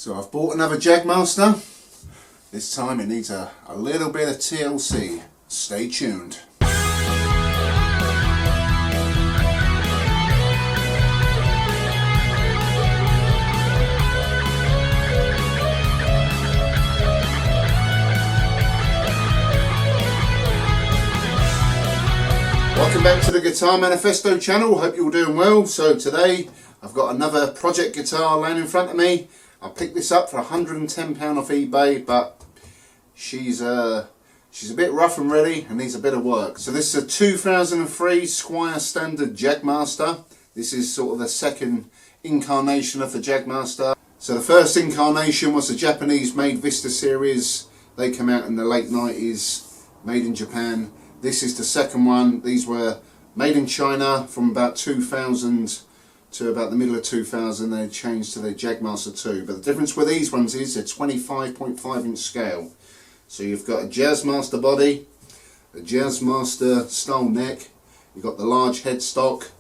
So I've bought another Jagmaster. This time it needs a little bit of TLC. Stay tuned. Welcome back to the Guitar Manifesto channel. Hope you're all doing well. So today I've got another project guitar laying in front of me. I picked this up for £110 off eBay, but she's a bit rough and ready and needs a bit of work. So this is a 2003 Squier Standard Jagmaster. This is sort of the second incarnation of the Jagmaster. So the first incarnation was the Japanese made Vista series. They came out in the late 90s, made in Japan. This is the second one. These were made in China from about 2000 to about the middle of 2000. They changed to the Jagmaster 2. But the difference with these ones is a 25.5 inch scale. So you've got a Jazzmaster body, a Jazzmaster style neck, you've got the large headstock,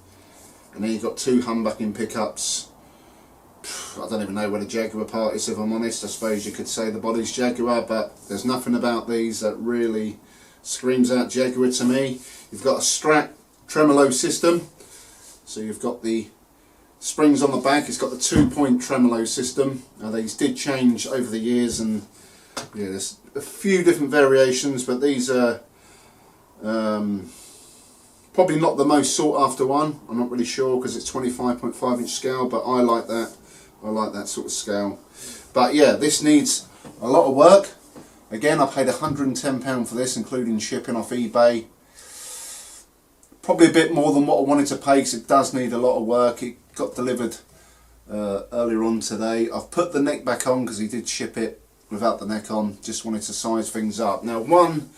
and then you've got two humbucking pickups. I don't even know where the Jaguar part is, if I'm honest. I suppose you could say the body's Jaguar, but there's nothing about these that really screams out Jaguar to me. You've got a Strat tremolo system, so you've got the springs on the back. It's got the 2-point tremolo system. Now these did change over the years, and yeah, there's a few different variations, but these are probably not the most sought after one. I'm not really sure because it's 25.5 inch scale, but I like that. I like that sort of scale. But yeah, this needs a lot of work. Again, I paid £110 for this, including shipping off eBay. Probably a bit more than what I wanted to pay because it does need a lot of work. It got delivered earlier on today. I've put the neck back on because he did ship it without the neck on. Just wanted to size things up. Now, one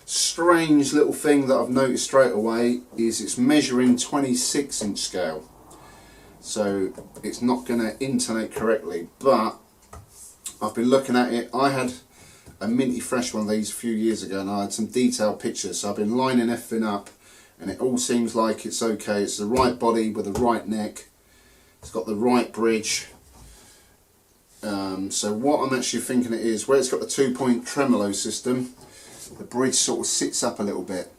strange little thing that I've noticed straight away is it's measuring 26 inch scale. So it's not going to intonate correctly, but I've been looking at it. I had a minty fresh one of these a few years ago and I had some detailed pictures, so I've been lining everything up and it all seems like it's okay. It's the right body with the right neck, it's got the right bridge. So what I'm actually thinking it is, where it's got the 2-point tremolo system, the bridge sort of sits up a little bit,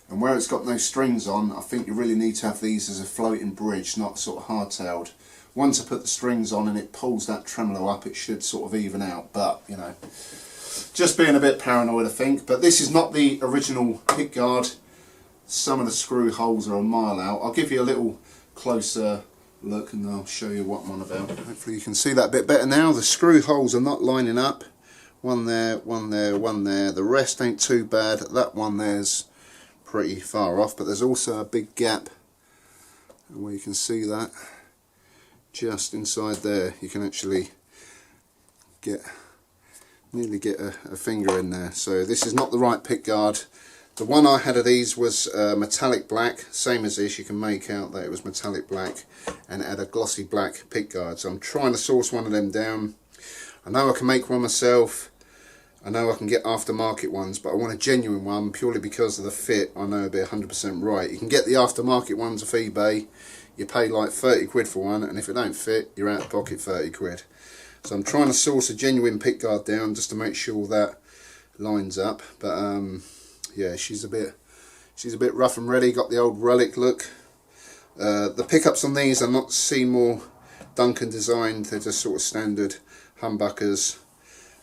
and where it's got no strings on, I think you really need to have these as a floating bridge, not sort of hard-tailed. Once I put the strings on and it pulls that tremolo up, it should sort of even out, but you know, just being a bit paranoid I think. But this is not the original pickguard. Some of the screw holes are a mile out. I'll give you a little closer look and I'll show you what I'm on about. Hopefully you can see that a bit better now. The screw holes are not lining up. One there, one there, one there. The rest ain't too bad. That one there's pretty far off, but there's also a big gap where you can see that just inside there. You can actually nearly get a finger in there. So this is not the right pickguard. The one I had of these was metallic black, same as this. You can make out that it was metallic black and it had a glossy black pickguard. So I'm trying to source one of them down. I know I can make one myself. I know I can get aftermarket ones, but I want a genuine one purely because of the fit. I know it'll be 100% right. You can get the aftermarket ones off eBay. You pay like 30 quid for one, and if it don't fit, you're out of pocket 30 quid. So I'm trying to source a genuine pickguard down just to make sure that lines up. But yeah, she's a bit rough and ready. Got the old Relic look. The pickups on these are not Seymour Duncan designed. They're just sort of standard humbuckers.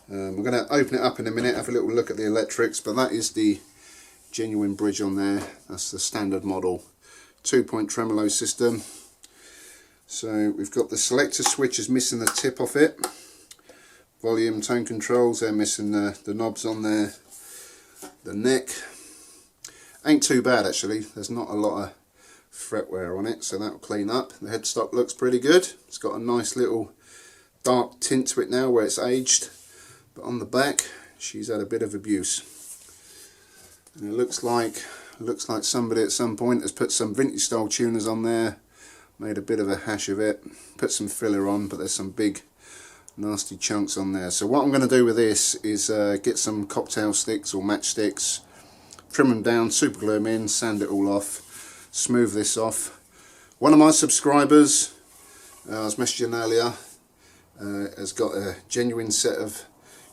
We're going to open it up in a minute, have a little look at the electrics, but that is the genuine bridge on there. That's the standard model 2-point tremolo system. So we've got the selector switch is missing the tip off it. Volume, tone controls, they're missing the knobs on there. The neck ain't too bad actually. There's not a lot of fretware on it, so that'll clean up. The headstock looks pretty good. It's got a nice little dark tint to it now where it's aged. But on the back, she's had a bit of abuse. And it looks like somebody at some point has put some vintage style tuners on there, made a bit of a hash of it, put some filler on, but there's some big nasty chunks on there. So what I'm going to do with this is get some cocktail sticks or matchsticks, trim them down, super glue them in, sand it all off, smooth this off. One of my subscribers, I was messaging earlier, has got a genuine set of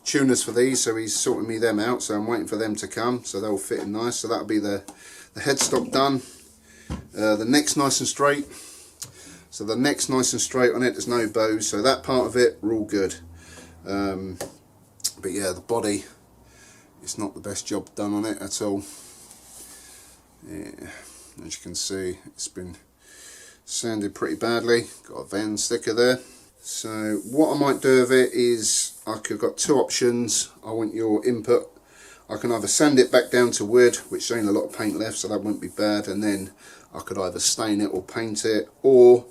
tuners for these, so he's sorting me them out, so I'm waiting for them to come, so they'll fit in nice. So that'll be the headstock done. The neck's nice and straight, so the neck's nice and straight on it, there's no bows, so that part of it we're all good. But yeah, the body, it's not the best job done on it at all. Yeah, as you can see, it's been sanded pretty badly. Got a Van sticker there. So what I might do with it is, I've got two options. I want your input. I can either sand it back down to wood, which ain't a lot of paint left, so that won't be bad, and then I could either stain it or paint it, or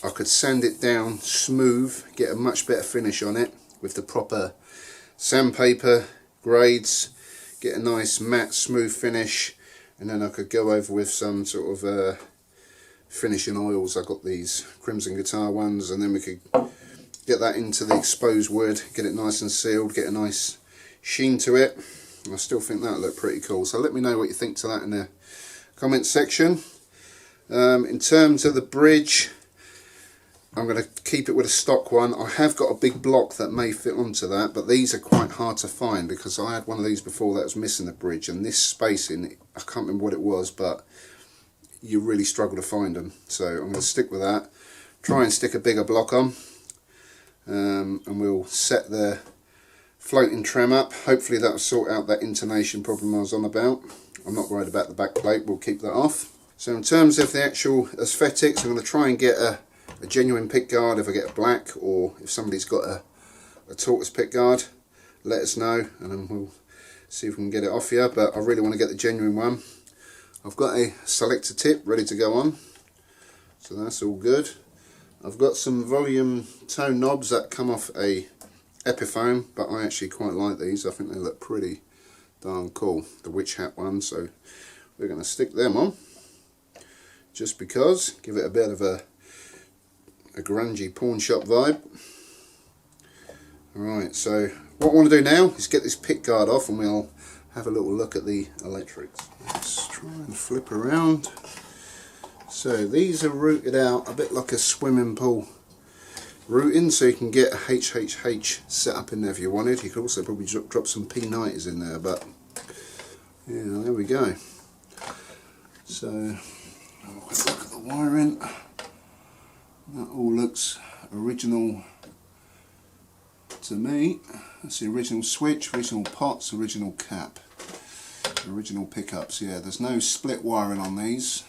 I could sand it down smooth, get a much better finish on it with the proper sandpaper grades, get a nice matte smooth finish, and then I could go over with some sort of finishing oils. I got these Crimson Guitar ones, and then we could get that into the exposed wood, get it nice and sealed, get a nice sheen to it. I still think that'll look pretty cool, so let me know what you think to that in the comment section. In terms of the bridge, I'm going to keep it with a stock one. I have got a big block that may fit onto that, but these are quite hard to find because I had one of these before that was missing a bridge, and this spacing, I can't remember what it was, but you really struggle to find them. So I'm going to stick with that, try and stick a bigger block on, and we'll set the floating tram up. Hopefully that'll sort out that intonation problem I was on about. I'm not worried about the back plate, we'll keep that off. So in terms of the actual aesthetics, I'm going to try and get a genuine pickguard if I get a black, or if somebody's got a tortoise pickguard, let us know and then we'll see if we can get it off here, but I really want to get the genuine one. I've got a selector tip ready to go on, so that's all good. I've got some volume tone knobs that come off a Epiphone, but I actually quite like these. I think they look pretty darn cool, the witch hat one, so we're going to stick them on just because, give it a bit of a grungy pawn shop vibe. Alright, so what I want to do now is get this pick guard off and we'll have a little look at the electrics. Let's try and flip around. So these are routed out a bit like a swimming pool routing, so you can get a HHH set up in there if you wanted. You could also probably drop some P90s in there, but yeah, there we go. So have a quick look at the wiring. That all looks original to me. That's the original switch, original pots, original cap, original pickups. Yeah, there's no split wiring on these.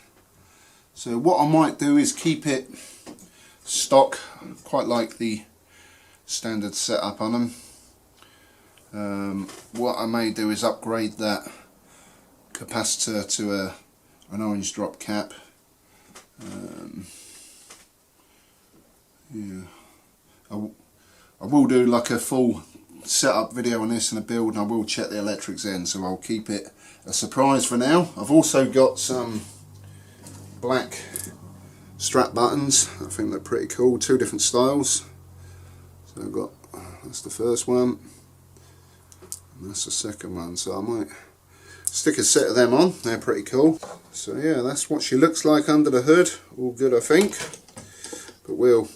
So what I might do is keep it stock, quite like the standard setup on them. What I may do is upgrade that capacitor to an orange drop cap. Yeah, I will do like a full setup video on this and a build, and I will check the electrics in, so I'll keep it a surprise for now. I've also got some black strap buttons. I think they're pretty cool, two different styles. So I've got, that's the first one and that's the second one, so I might stick a set of them on. They're pretty cool. So yeah, that's what she looks like under the hood. All good, I think, but we'll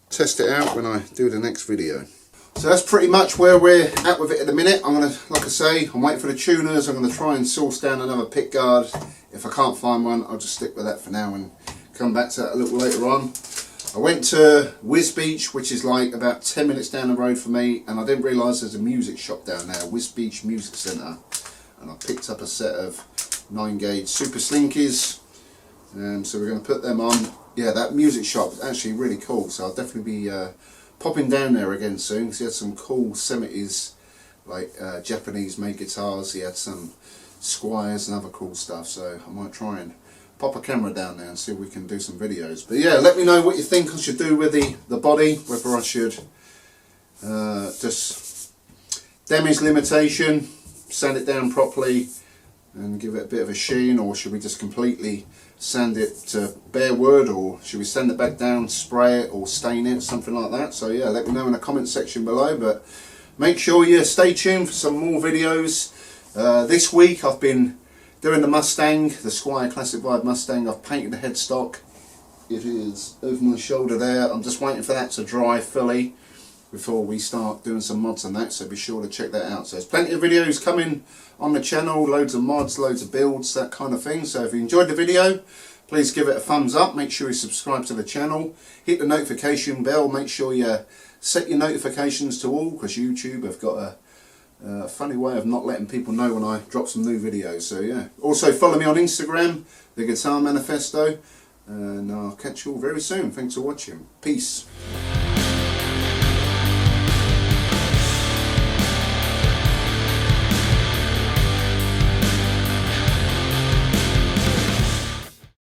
test it out when I do the next video. So that's pretty much where we're at with it at the minute. I'm going to, like I say, I'm waiting for the tuners. I'm going to try and source down another pick guard. If I can't find one, I'll just stick with that for now and come back to that a little later on. I went to Whiz Beach, which is like about 10 minutes down the road for me, and I didn't realise there's a music shop down there, Whiz Beach Music Centre, and I picked up a set of 9-gauge Super Slinkies, so we're going to put them on. Yeah, that music shop is actually really cool, so I'll definitely be popping down there again soon, because he had some cool 70s like Japanese made guitars. He had some Squiers and other cool stuff, so I might try and pop a camera down there and see if we can do some videos. But yeah, let me know what you think I should do with the body, whether I should just damage limitation, sand it down properly and give it a bit of a sheen, or should we just completely sand it to bare wood, or should we sand it back down, spray it or stain it, something like that. So yeah, let me know in the comment section below, but make sure you stay tuned for some more videos. This week I've been doing the Mustang, the Squier Classic Vibe Mustang. I've painted the headstock. It is over my shoulder there. I'm just waiting for that to dry fully. before we start doing some mods and that, so be sure to check that out. So there's plenty of videos coming on the channel, loads of mods, loads of builds, that kind of thing. So if you enjoyed the video, please give it a thumbs up, make sure you subscribe to the channel, hit the notification bell, make sure you set your notifications to all, because YouTube have got a funny way of not letting people know when I drop some new videos. So yeah, also follow me on Instagram, The Guitar Manifesto, and I'll catch you all very soon. Thanks for watching. Peace.